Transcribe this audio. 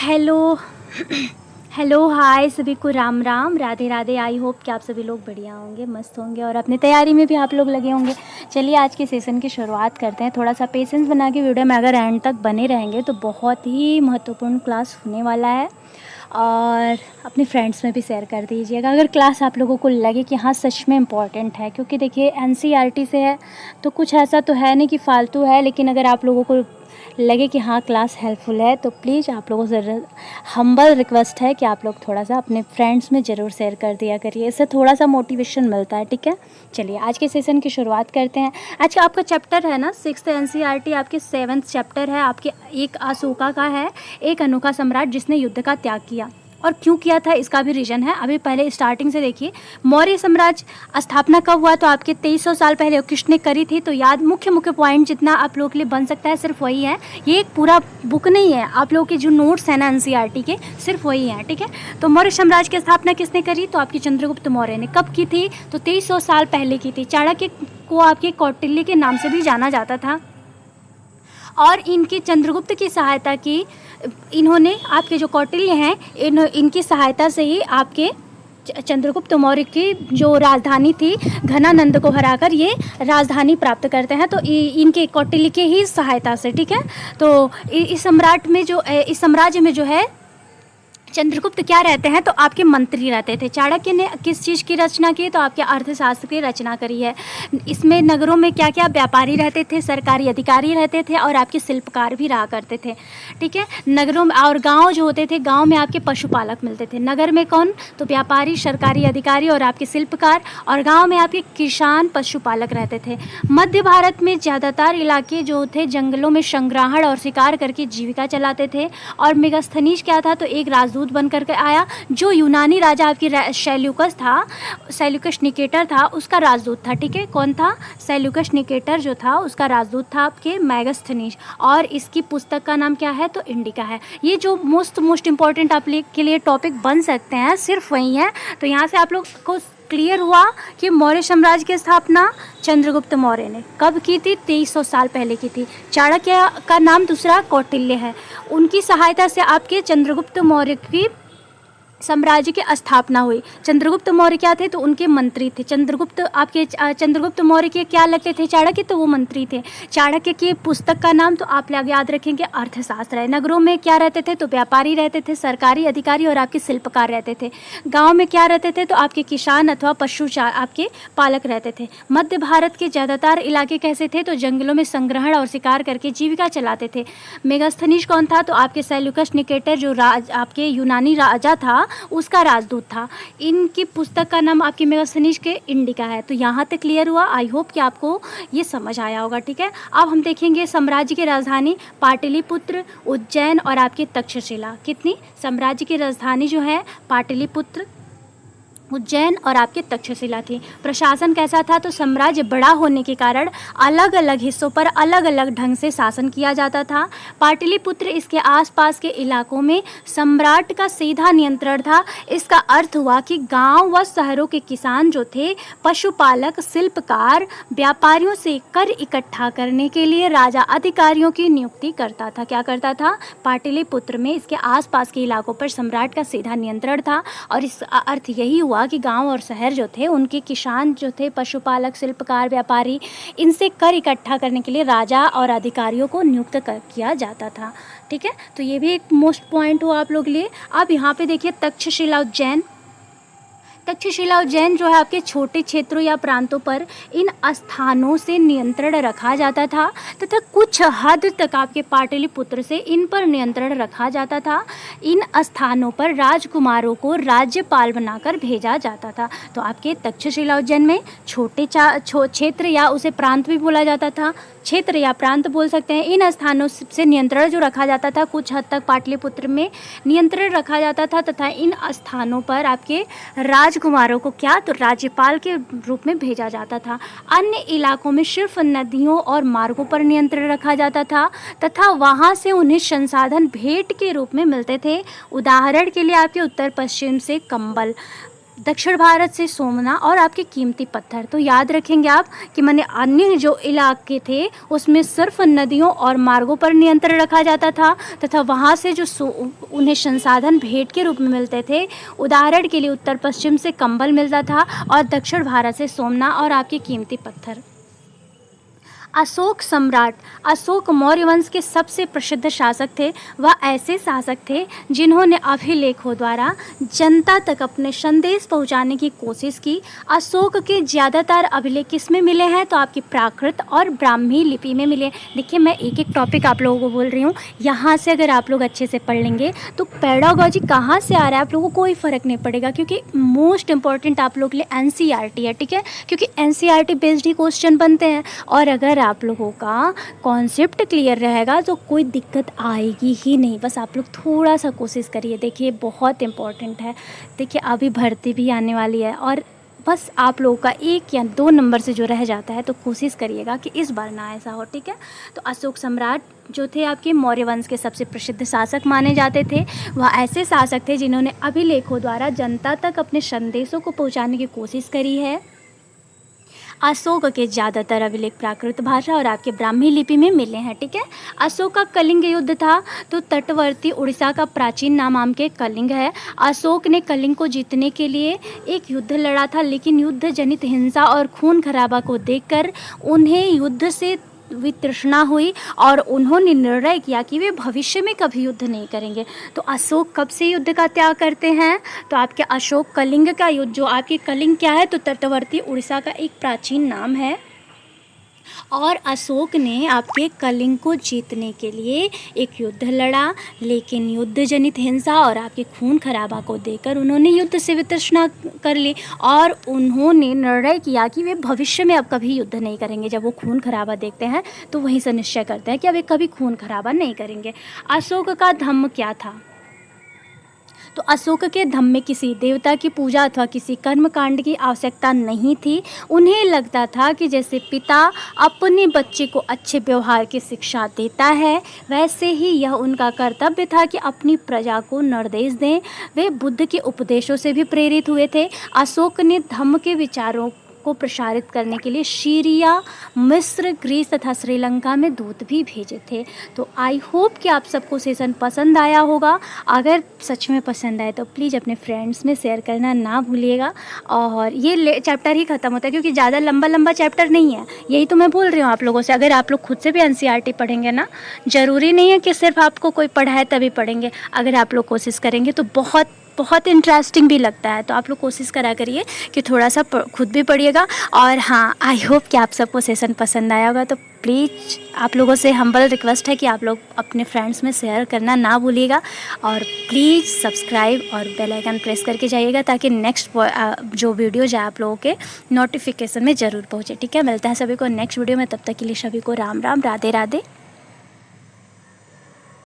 Hello hello hi सभी को Ram Ram Radhe Radhe. I hope कि आप सभी लोग बढ़िया होंगे, मस्त होंगे और अपनी तैयारी में भी आप लोग लगे होंगे। चलिए आज के सेशन की शुरुआत करते हैं। थोड़ा सा पेशेंस बना के वीडियो में अगर एंड तक बने रहेंगे तो बहुत ही महत्वपूर्ण क्लास होने वाला है। और अपने फ्रेंड्स में भी शेयर कर दीजिएगा अगर क्लास आप लोगों को लगे कि हाँ सच में इम्पॉर्टेंट है, क्योंकि देखिए एनसीईआरटी से है तो कुछ ऐसा तो है नहीं कि फ़ालतू है, लेकिन अगर आप लोगों को लगे कि हाँ क्लास हेल्पफुल है तो प्लीज़ आप लोगों से हम्बल रिक्वेस्ट है कि आप लोग थोड़ा सा अपने फ्रेंड्स में ज़रूर शेयर कर दिया करिए, इससे थोड़ा सा मोटिवेशन मिलता है। ठीक है, चलिए आज के सेशन की शुरुआत करते हैं। आज का आपका चैप्टर है ना 6th एनसीईआरटी, आपके 7th चैप्टर है आपके। एक अशोका का है, एक अनोखा सम्राट जिसने युद्ध का त्याग किया। और क्यों किया था इसका भी रीज़न है। अभी पहले स्टार्टिंग से देखिए, मौर्य साम्राज्य स्थापना कब हुआ तो आपके 2300 साल पहले किसने करी थी। तो याद मुख्य पॉइंट जितना आप लोगों के लिए बन सकता है सिर्फ वही है। ये एक पूरा बुक नहीं है, आप लोगों के जो नोट्स हैं ना एनसीईआरटी के सिर्फ वही हैं। ठीक है, तो मौर्य साम्राज्य की स्थापना किसने करी तो आपकी चंद्रगुप्त मौर्य ने। कब की थी तो 2300 साल पहले की थी। चाणक्य को आपके कौटिल्य के नाम से भी जाना जाता था और इनकी चंद्रगुप्त की सहायता की। इन्होंने आपके जो कौटिल्य हैं इनकी सहायता से ही आपके चंद्रगुप्त मौर्य की जो राजधानी थी घनानंद को हराकर ये राजधानी प्राप्त करते हैं, तो इनके कौटिल्य की ही सहायता से। ठीक है, तो इस सम्राट में जो इस साम्राज्य में जो है चंद्रगुप्त क्या रहते हैं तो आपके मंत्री रहते थे। चाणक्य ने किस चीज़ की रचना की तो आपके अर्थशास्त्र की रचना करी है। इसमें नगरों में क्या क्या व्यापारी रहते थे, सरकारी अधिकारी रहते थे और आपके शिल्पकार भी रहा करते थे। ठीक है, नगरों में और गांव जो होते थे, गांव में आपके पशुपालक मिलते थे। नगर में कौन तो व्यापारी, सरकारी अधिकारी और आपके शिल्पकार, और गाँव में आपके किसान पशुपालक रहते थे। मध्य भारत में ज़्यादातर इलाके जो थे जंगलों में संग्रहण और शिकार करके जीविका चलाते थे। और मेगास्थनीज क्या था तो एक राजदूत बन करके आया, जो यूनानी राजा आपकी सेल्यूकस था, सेल्यूकस निकेटर था, उसका राजदूत था। ठीक है, कौन था सेल्यूकस निकेटर जो था उसका राजदूत था आपके मेगास्थनीज। और इसकी पुस्तक का नाम क्या है तो इंडिका है। ये जो मोस्ट इम्पॉर्टेंट आप के लिए टॉपिक बन सकते हैं सिर्फ वही है। तो यहाँ से आप लोग को क्लियर हुआ कि मौर्य साम्राज्य की स्थापना चंद्रगुप्त मौर्य ने कब की थी 2300 साल पहले की थी। चाणक्य का नाम दूसरा कौटिल्य है, उनकी सहायता से आपके चंद्रगुप्त मौर्य की साम्राज्य की स्थापना हुई। चंद्रगुप्त मौर्य क्या थे तो उनके मंत्री थे। चंद्रगुप्त मौर्य के क्या लगते थे चाणक्य, तो वो मंत्री थे। चाणक्य की पुस्तक का नाम तो आप लोग याद रखेंगे अर्थशास्त्र है। नगरों में क्या रहते थे तो व्यापारी रहते थे, सरकारी अधिकारी और आपके शिल्पकार रहते थे। गाँव में क्या रहते थे तो आपके किसान अथवा पशु आपके पालक रहते थे। मध्य भारत के ज़्यादातर इलाके कैसे थे तो जंगलों में संग्रहण और शिकार करके जीविका चलाते थे। मेगास्थनीज कौन था तो आपके सेल्यूकस निकेटर जो आपके यूनानी राजा था उसका राजदूत था। इनकी पुस्तक का नाम आपकी मेगास्थनीज के इंडिका है। तो यहाँ तक क्लियर हुआ। आई होप कि आपको ये समझ आया होगा। ठीक है, अब हम देखेंगे साम्राज्य की राजधानी पाटलिपुत्र, उज्जैन और आपकी तक्षशिला। कितनी साम्राज्य की राजधानी जो है पाटलिपुत्र, उज्जैन और आपके तक्षशिला थी। प्रशासन कैसा था तो साम्राज्य बड़ा होने के कारण अलग अलग हिस्सों पर अलग अलग ढंग से शासन किया जाता था। पाटलिपुत्र इसके आसपास के इलाकों में सम्राट का सीधा नियंत्रण था। इसका अर्थ हुआ कि गांव व शहरों के किसान जो थे, पशुपालक, शिल्पकार, व्यापारियों से कर इकट्ठा करने के लिए राजा अधिकारियों की नियुक्ति करता था। क्या करता था पाटलिपुत्र में इसके आसपास के इलाकों पर सम्राट का सीधा नियंत्रण था। और इस अर्थ यही हुआ कि गांव और शहर जो थे उनके किसान जो थे, पशुपालक, शिल्पकार, व्यापारी, इनसे कर इकट्ठा करने के लिए राजा और अधिकारियों को नियुक्त किया जाता था। ठीक है, तो ये भी एक मोस्ट पॉइंट हुआ आप लोग के लिए। अब यहाँ पे देखिए तक्षशिला उज्जैन। तक्षशिला उज्जैन जो है आपके छोटे क्षेत्रों या प्रांतों पर इन स्थानों से नियंत्रण रखा जाता था तथा कुछ हद तक आपके पाटलिपुत्र से इन पर नियंत्रण रखा जाता था। इन स्थानों पर राजकुमारों को राज्यपाल बनाकर भेजा जाता था। तो आपके तक्षशिला उज्जैन में छोटे क्षेत्र या उसे प्रांत भी बोला जाता था, क्षेत्र या प्रांत बोल सकते हैं। इन स्थानों से नियंत्रण जो रखा जाता था कुछ हद तक पाटलिपुत्र में नियंत्रण रखा जाता था तथा इन स्थानों पर आपके राजकुमारों को क्या तो राज्यपाल के रूप में भेजा जाता था। अन्य इलाकों में सिर्फ नदियों और मार्गों पर नियंत्रण रखा जाता था तथा वहां से उन्हें संसाधन भेंट के रूप में मिलते थे। उदाहरण के लिए आपके उत्तर पश्चिम से कंबल, दक्षिण भारत से सोना और आपके कीमती पत्थर। तो याद रखेंगे आप कि मैंने अन्य जो इलाके थे उसमें सिर्फ नदियों और मार्गों पर नियंत्रण रखा जाता था तथा वहाँ से जो उन्हें संसाधन भेंट के रूप में मिलते थे, उदाहरण के लिए उत्तर पश्चिम से कंबल मिलता था और दक्षिण भारत से सोना और आपके कीमती पत्थर। अशोक सम्राट। अशोक मौर्य वंश के सबसे प्रसिद्ध शासक थे। वह ऐसे शासक थे जिन्होंने अभिलेखों द्वारा जनता तक अपने संदेश पहुंचाने की कोशिश की। अशोक के ज़्यादातर अभिलेख किस में मिले हैं? तो आपकी प्राकृत और ब्राह्मी लिपि में मिले। देखिए, मैं एक एक टॉपिक आप लोगों को बोल रही हूँ, यहाँ से अगर आप लोग अच्छे से पढ़ लेंगे तो पेडागोजी कहाँ से आ रहा है आप लोगों को कोई फ़र्क नहीं पड़ेगा, क्योंकि मोस्ट इंपॉर्टेंट आप लोग के लिए NCERT है, ठीक है, क्योंकि NCERT बेस्ड ही क्वेश्चन बनते हैं। और अगर आप लोगों का कॉन्सेप्ट क्लियर रहेगा तो कोई दिक्कत आएगी ही नहीं। बस आप लोग थोड़ा सा कोशिश करिए। देखिए, बहुत इम्पोर्टेंट है। देखिए, अभी भर्ती भी आने वाली है और बस आप लोगों का 1 या 2 नंबर से जो रह जाता है तो कोशिश करिएगा कि इस बार ना ऐसा हो, ठीक है। तो अशोक सम्राट जो थे आपके मौर्य वंश के सबसे प्रसिद्ध शासक माने जाते थे। वह ऐसे शासक थे जिन्होंने अभिलेखों द्वारा जनता तक अपने संदेशों को पहुंचाने की कोशिश करी है। अशोक के ज़्यादातर अभिलेख प्राकृत भाषा और आपके ब्राह्मी लिपि में मिले हैं, ठीक है। अशोक का कलिंग युद्ध था, तो तटवर्ती उड़ीसा का प्राचीन नाम आपके कलिंग है। अशोक ने कलिंग को जीतने के लिए एक युद्ध लड़ा था, लेकिन युद्ध जनित हिंसा और खून खराबा को देखकर उन्हें युद्ध से वितृष्णा हुई और उन्होंने निर्णय किया कि वे भविष्य में कभी युद्ध नहीं करेंगे। तो अशोक कब से युद्ध का त्याग करते हैं? तो आपके अशोक कलिंग का युद्ध, जो आपकी कलिंग क्या है? तो तटवर्ती उड़ीसा का एक प्राचीन नाम है। और अशोक ने आपके कलिंग को जीतने के लिए एक युद्ध लड़ा, लेकिन युद्ध जनित हिंसा और आपके खून खराबा को देखकर उन्होंने युद्ध से वितृष्णा कर ली और उन्होंने निर्णय किया कि वे भविष्य में अब कभी युद्ध नहीं करेंगे। जब वो खून खराबा देखते हैं तो वहीं से निश्चय करते हैं कि अब वे कभी खून खराबा नहीं करेंगे। अशोक का धम्म क्या था? तो अशोक के धम्म में किसी देवता की पूजा अथवा किसी कर्म कांड की आवश्यकता नहीं थी। उन्हें लगता था कि जैसे पिता अपने बच्चे को अच्छे व्यवहार की शिक्षा देता है, वैसे ही यह उनका कर्तव्य था कि अपनी प्रजा को निर्देश दें। वे बुद्ध के उपदेशों से भी प्रेरित हुए थे। अशोक ने धम्म के विचारों को प्रसारित करने के लिए सीरिया, मिस्र, ग्रीस तथा श्रीलंका में दूत भी भेजे थे। तो आई होप कि आप सबको सेशन पसंद आया होगा। अगर सच में पसंद आए तो प्लीज़ अपने फ्रेंड्स में शेयर करना ना भूलिएगा। और ये चैप्टर ही ख़त्म होता है, क्योंकि ज़्यादा लंबा चैप्टर नहीं है। यही तो मैं बोल रही हूँ आप लोगों से। अगर आप लोग खुद से भी NCERT पढ़ेंगे ना, ज़रूरी नहीं है कि सिर्फ आपको कोई पढ़ाए तभी पढ़ेंगे। अगर आप लोग कोशिश करेंगे तो बहुत इंटरेस्टिंग भी लगता है। तो आप लोग कोशिश करा करिए कि थोड़ा सा खुद भी पढ़िएगा। और हाँ, आई होप कि आप सबको सेशन पसंद आया होगा। तो प्लीज़ आप लोगों से हम्बल रिक्वेस्ट है कि आप लोग अपने फ्रेंड्स में शेयर करना ना भूलिएगा और प्लीज़ सब्सक्राइब और बेल आइकन प्रेस करके जाइएगा, ताकि नेक्स्ट जो वीडियो जाए आप लोगों के नोटिफिकेशन में ज़रूर पहुँचे, ठीक है। मिलता है सभी को नेक्स्ट वीडियो में। तब तक के लिए सभी को राम राम, राधे राधे।